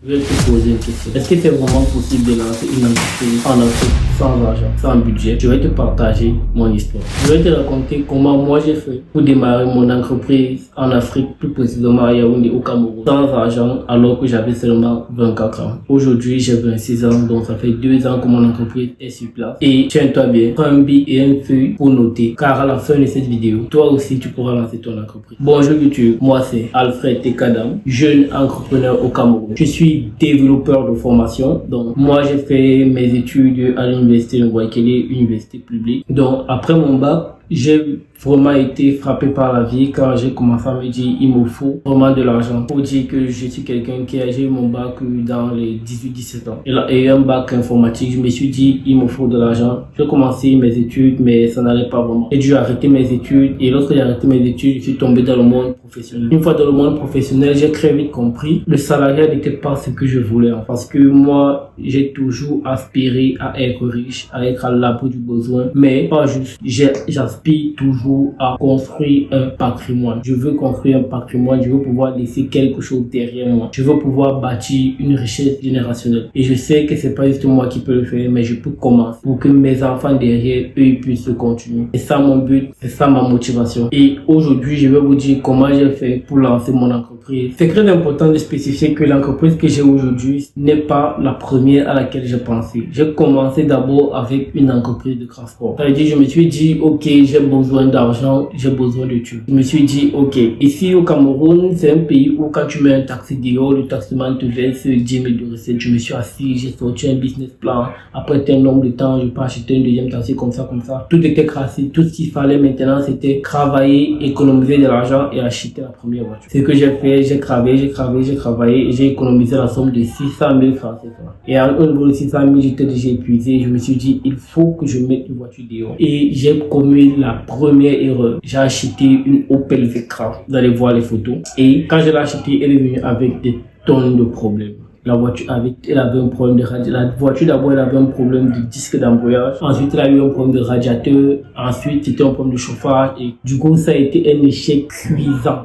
Je vais te poser une question. Est-ce que c'est vraiment possible de lancer une entreprise en Afrique sans argent, sans budget? Je vais te partager mon histoire. Je vais te raconter comment moi j'ai fait pour démarrer mon entreprise en Afrique, plus précisément à Yaoundé, au Cameroun, sans argent alors que j'avais seulement 24 ans. Aujourd'hui, j'ai 26 ans, donc ça fait 2 ans que mon entreprise est sur place. Et tiens-toi bien, prends un bic et une feuille pour noter, car à la fin de cette vidéo, toi aussi tu pourras lancer ton entreprise. Bonjour YouTube, moi c'est Alfred Tekadam, jeune entrepreneur au Cameroun. Je suis développeur de formation, donc moi j'ai fait mes études à l'université de Waikele, université publique. Donc après mon bac, j'ai vraiment été frappé par la vie car j'ai commencé à me dire il me faut vraiment de l'argent pour dire que je suis quelqu'un qui a eu mon bac dans les 18-17 ans et un bac informatique. Je me suis dit il me faut de l'argent. J'ai commencé mes études mais ça n'allait pas vraiment. J'ai dû arrêter mes études et lorsque j'ai arrêté mes études, je suis tombé dans le monde professionnel. Une fois dans le monde professionnel, j'ai très vite compris le salariat n'était pas ce que je voulais parce que moi j'ai toujours aspiré à être riche, à être à l'abri du besoin, mais pas juste. J'aspire toujours à construire un patrimoine. Je veux construire un patrimoine, je veux pouvoir laisser quelque chose derrière moi. Je veux pouvoir bâtir une richesse générationnelle. Et je sais que c'est pas juste moi qui peux le faire, mais je peux commencer pour que mes enfants derrière, eux, ils puissent continuer. C'est ça mon but, c'est ça ma motivation. Et aujourd'hui, je vais vous dire comment j'ai fait pour lancer mon entreprise. C'est très important de spécifier que l'entreprise que j'ai aujourd'hui n'est pas la première à laquelle j'ai pensé. J'ai commencé d'abord avec une entreprise de transport. Ça veut dire, je me suis dit, ok, j'ai besoin d'argent, j'ai besoin de thunes. Je me suis dit, ok, ici au Cameroun, c'est un pays où quand tu mets un taxi dehors, le taximan te verse 10 000 de recettes. Je me suis assis, j'ai sorti un business plan. Après tel nombre de temps, je peux acheter un deuxième taxi comme ça. Tout était crassé. Tout ce qu'il fallait maintenant, c'était travailler, économiser de l'argent et acheter la première voiture. Ce que j'ai fait, j'ai travaillé et j'ai économisé la somme de 600 000 francs. Et à un niveau de 600 000, j'étais déjà épuisé. Je me suis dit, il faut que je mette une voiture dehors. Et j'ai commis la première erreur. J'ai acheté une Opel Vectra. Vous allez voir les photos. Et quand je l'ai achetée, elle est venue avec des tonnes de problèmes. La voiture elle avait un problème de radiateur. La voiture d'abord, elle avait un problème de disque d'embrayage. Ensuite, elle a eu un problème de radiateur. Ensuite, c'était un problème de chauffage. Et du coup, ça a été un échec cuisant.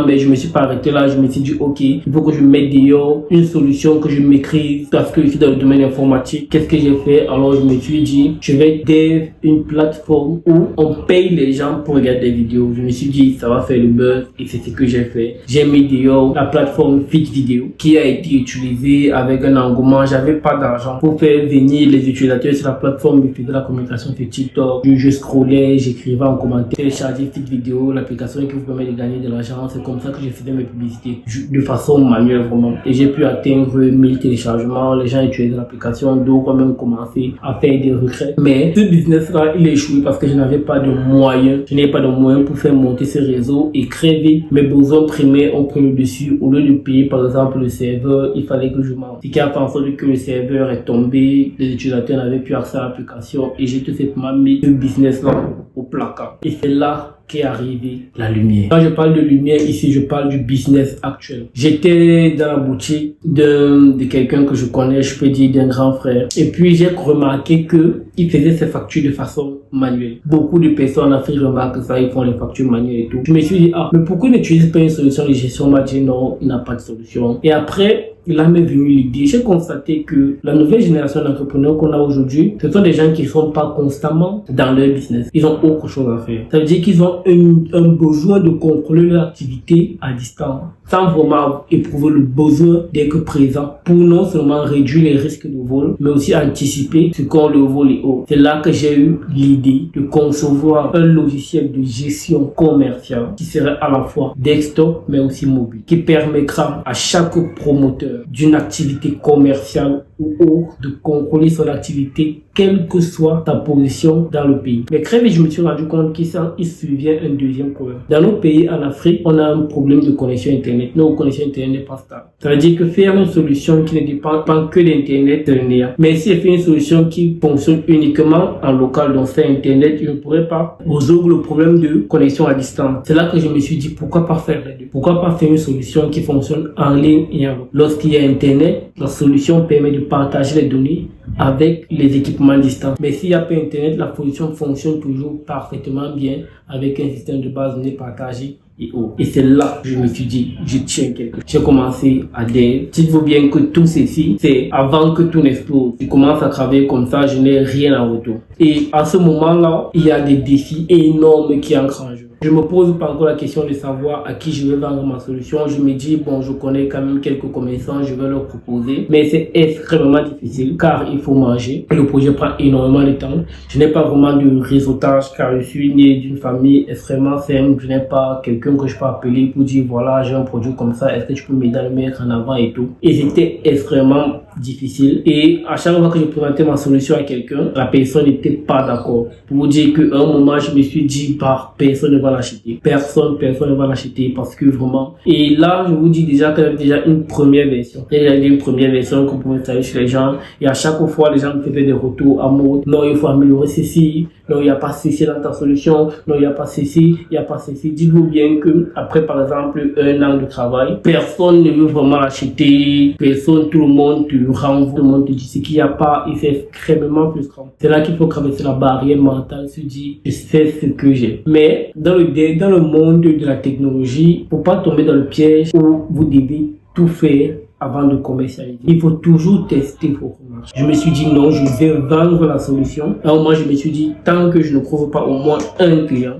Mais je me suis pas arrêté là. Je me suis dit, ok, il faut que je mette dehors une solution que je maîtrise parce que je suis dans le domaine informatique. Qu'est-ce que j'ai fait? Alors, je me suis dit, je vais dev une plateforme où on paye les gens pour regarder des vidéos. Je me suis dit, ça va faire le buzz. Et c'est ce que j'ai fait. J'ai mis dehors la plateforme Fit Video qui a été utilisé avec un engouement. J'avais pas d'argent pour faire venir les utilisateurs sur la plateforme. Je faisais la communication sur TikTok. Je scrollais, j'écrivais en commentaire, télécharger Fit Vidéo, l'application qui vous permet de gagner de l'argent. C'est comme ça que je faisais mes publicités de façon manuelle vraiment. Et j'ai pu atteindre 1000 téléchargements. Les gens utilisaient l'application, d'autres ont même commencé à faire des retraits. Mais ce business-là, il a échoué parce que je n'avais pas de moyens. Je n'avais pas de moyens pour faire monter ce réseau et très vite, mes besoins primaires ont pris le dessus. Au lieu de payer par exemple le serveur, il fallait que je mente. Ce qui a fait en sorte que le serveur est tombé, les utilisateurs n'avaient plus accès à l'application et j'ai tout simplement mis ce business-là au placard. Et c'est là qu'est arrivée la lumière. Quand je parle de lumière ici, je parle du business actuel. J'étais dans la boutique de quelqu'un que je connais, je peux dire d'un grand frère. Et puis j'ai remarqué que il faisait ses factures de façon manuelle. Beaucoup de personnes en Afrique remarquent ça, ils font les factures manuelles et tout. Je me suis dit, mais pourquoi il n'utilise pas une solution de gestion? On m'a dit non, il n'a pas de solution. Et après, là m'est venue l'idée. J'ai constaté que la nouvelle génération d'entrepreneurs qu'on a aujourd'hui, ce sont des gens qui ne sont pas constamment dans leur business. Ils ont autre chose à faire. Ça veut dire qu'ils ont un besoin de contrôler leur activité à distance, sans vraiment éprouver le besoin d'être présent pour non seulement réduire les risques de vol, mais aussi anticiper ce qu'on le vol est haut. C'est là que j'ai eu l'idée de concevoir un logiciel de gestion commerciale qui serait à la fois desktop mais aussi mobile, qui permettra à chaque promoteur d'une activité commerciale ou autre de contrôler son activité quelle que soit ta position dans le pays. Mais très vite, je me suis rendu compte qu'il survient un deuxième problème. Dans nos pays, en Afrique, on a un problème de connexion Internet. Nos connexions Internet n'est pas stable. Ça veut dire que faire une solution qui ne dépend pas que d'Internet, c'est néant. Mais si je fais une solution qui fonctionne uniquement en local, donc c'est Internet, je ne pourrais pas résoudre le problème de connexion à distance. C'est là que je me suis dit, pourquoi pas faire les deux? Pourquoi pas faire une solution qui fonctionne en ligne et en local? Lorsqu'il y a Internet, la solution permet de partager les données avec les équipements distants. Mais s'il n'y a pas Internet, la solution fonctionne toujours parfaitement bien avec un système de base de données partagé et autres. Et c'est là que je me suis dit, je tiens quelque chose. J'ai commencé à dev. Dites-vous bien que tout ceci, c'est avant que tout n'explose. Je commence à travailler comme ça, je n'ai rien en retour. Et à ce moment-là, il y a des défis énormes qui entrent en jeu. Je me pose pas encore la question de savoir à qui je vais vendre ma solution. Je me dis, bon, je connais quand même quelques commerçants, je vais leur proposer. Mais c'est extrêmement difficile car il faut manger. Le projet prend énormément de temps. Je n'ai pas vraiment de réseautage car je suis né d'une famille extrêmement simple. Je n'ai pas quelqu'un que je peux appeler pour dire, voilà, j'ai un produit comme ça, est-ce que tu peux m'aider à le mettre en avant et tout. Et c'était extrêmement difficile. Et à chaque fois que je présentais ma solution à quelqu'un, la personne n'était pas d'accord. Pour vous dire qu'à un moment, je me suis dit, bah, personne ne va l'acheter. Personne ne va l'acheter parce que vraiment. Et là, je vous dis déjà qu'il y a déjà une première version. Il y a une première version qu'on pouvait installer chez les gens. Et à chaque fois, les gens me faisaient des retours à mode. Non, il faut améliorer ceci. Non, il n'y a pas ceci dans ta solution. Non, il n'y a pas ceci. Il n'y a pas ceci. Dites-vous bien que après, par exemple, 1 an de travail, personne ne veut vraiment l'acheter. Personne, tout le monde te renvoie. Tout le monde te dit ce qu'il n'y a pas. Et c'est extrêmement frustrant. C'est là qu'il faut traverser la barrière mentale. Se dire, je sais ce que j'ai. Mais dans le monde de la technologie, faut pas tomber dans le piège où vous devez tout faire avant de commercialiser. Il faut toujours tester pour marcher. Je me suis dit non, je vais vendre la solution. Alors moi, je me suis dit, tant que je ne trouve pas au moins un client,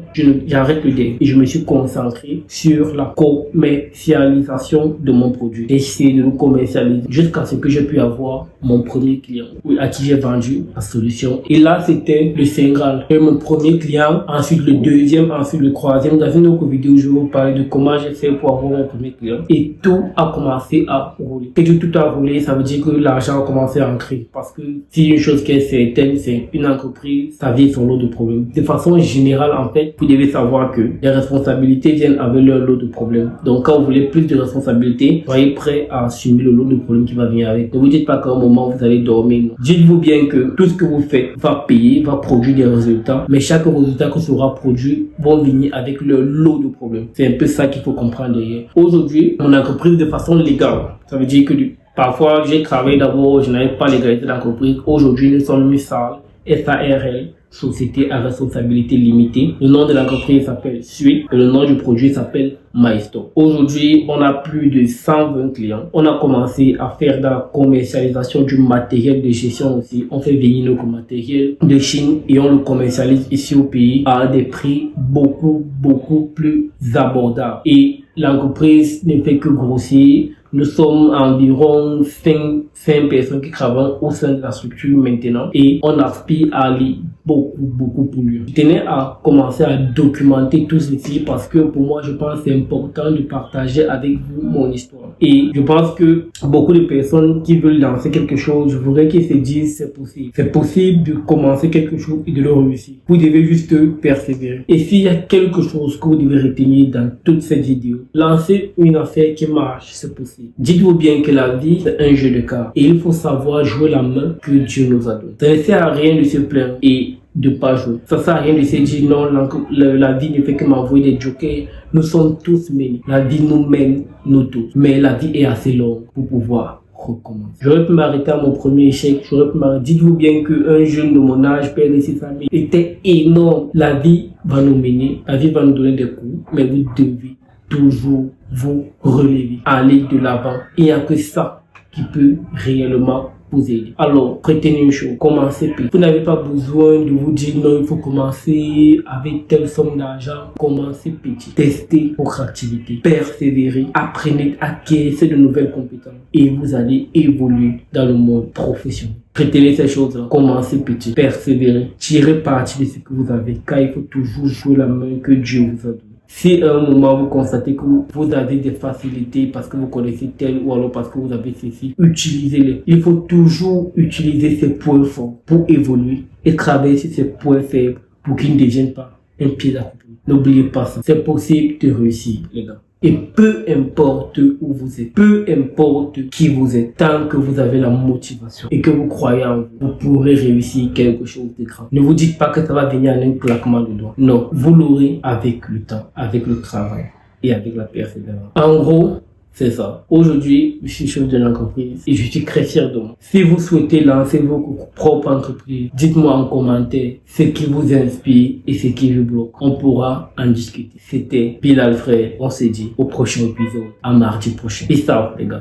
j'arrête le dev. Et je me suis concentré sur la commercialisation de mon produit. J'ai essayé de le commercialiser jusqu'à ce que j'ai pu avoir mon premier client à qui j'ai vendu la solution. Et là, c'était le Saint Graal. J'ai mon premier client, ensuite le deuxième, ensuite le troisième. Dans une autre vidéo, je vais vous parler de comment j'ai fait pour avoir mon premier client. Et tout a commencé à rouler. Et que tout a roulé, ça veut dire que l'argent a commencé à entrer. Parce que si une chose qui est certaine, c'est une entreprise, ça vient son lot de problèmes. De façon générale, en fait, vous devez savoir que les responsabilités viennent avec leur lot de problèmes. Donc, quand vous voulez plus de responsabilités, soyez prêt à assumer le lot de problèmes qui va venir avec. Ne vous dites pas qu'à un moment, vous allez dormir. Non. Dites-vous bien que tout ce que vous faites va payer, va produire des résultats. Mais chaque résultat que sera produit va venir avec leur lot de problèmes. C'est un peu ça qu'il faut comprendre derrière. Aujourd'hui, mon entreprise de façon légale, ça veut dire que parfois, j'ai travaillé d'abord, je n'avais pas l'égalité d'entreprise. Aujourd'hui, nous sommes SARL, SARL, Société à responsabilité limitée. Le nom de l'entreprise s'appelle Suite et le nom du produit s'appelle MyStore. Aujourd'hui, on a plus de 120 clients. On a commencé à faire de la commercialisation du matériel de gestion aussi. On fait venir notre matériel de Chine et on le commercialise ici au pays à des prix beaucoup plus abordables. Et l'entreprise ne fait que grossir. Nous sommes environ 5 personnes qui travaillent au sein de la structure maintenant et on aspire à aller beaucoup plus loin. Je tenais à commencer à documenter tout ceci parce que pour moi, je pense que c'est important de partager avec vous mon histoire. Et je pense que beaucoup de personnes qui veulent lancer quelque chose, je voudrais qu'ils se disent c'est possible. C'est possible de commencer quelque chose et de le réussir. Vous devez juste persévérer. Et s'il y a quelque chose que vous devez retenir dans toute cette vidéo, lancer une affaire qui marche, c'est possible. Dites-vous bien que la vie, c'est un jeu de cartes. Et il faut savoir jouer la main que Dieu nous a donnée. Ça ne sert à rien de se plaindre et de pas jouer. Ça sert à rien de se dire non, la vie ne fait que m'envoyer des jokers. Nous sommes tous menés. La vie nous mène, nous tous. Mais la vie est assez longue pour pouvoir recommencer. J'aurais pu m'arrêter à mon premier échec. Dites-vous bien qu'un jeune de mon âge, père de ses familles, était énorme. La vie va nous mener. La vie va nous donner des coups. Mais vous devez toujours vous relever, aller de l'avant. Il n'y a que ça qui peut réellement vous aider. Alors, retenez une chose, commencez petit. Vous n'avez pas besoin de vous dire non, il faut commencer avec telle somme d'argent. Commencez petit. Testez votre activité. Persévérez. Apprenez, acquérez de nouvelles compétences. Et vous allez évoluer dans le monde professionnel. Retenez ces choses-là. Commencez petit. Persévérez. Tirez parti de ce que vous avez. Car il faut toujours jouer la main que Dieu vous a donnée. Si à un moment vous constatez que vous avez des facilités parce que vous connaissez tel ou alors parce que vous avez ceci, utilisez-les. Il faut toujours utiliser ces points forts pour évoluer et travailler sur ces points faibles pour qu'ils ne deviennent pas un pied d'accompli. N'oubliez pas ça. C'est possible de réussir, les gars. Et peu importe où vous êtes, peu importe qui vous êtes, tant que vous avez la motivation et que vous croyez en vous, vous pourrez réussir quelque chose de grand. Ne vous dites pas que ça va venir en un claquement de doigts. Non, vous l'aurez avec le temps, avec le travail et avec la persévérance. En gros, C'est ça. Aujourd'hui, je suis chef de l'entreprise et je suis très fier de moi. Si vous souhaitez lancer vos propres entreprises, dites-moi en commentaire ce qui vous inspire et ce qui vous bloque. On pourra en discuter. C'était Bill Alfred. On se dit au prochain épisode, à mardi prochain. Peace out, les gars.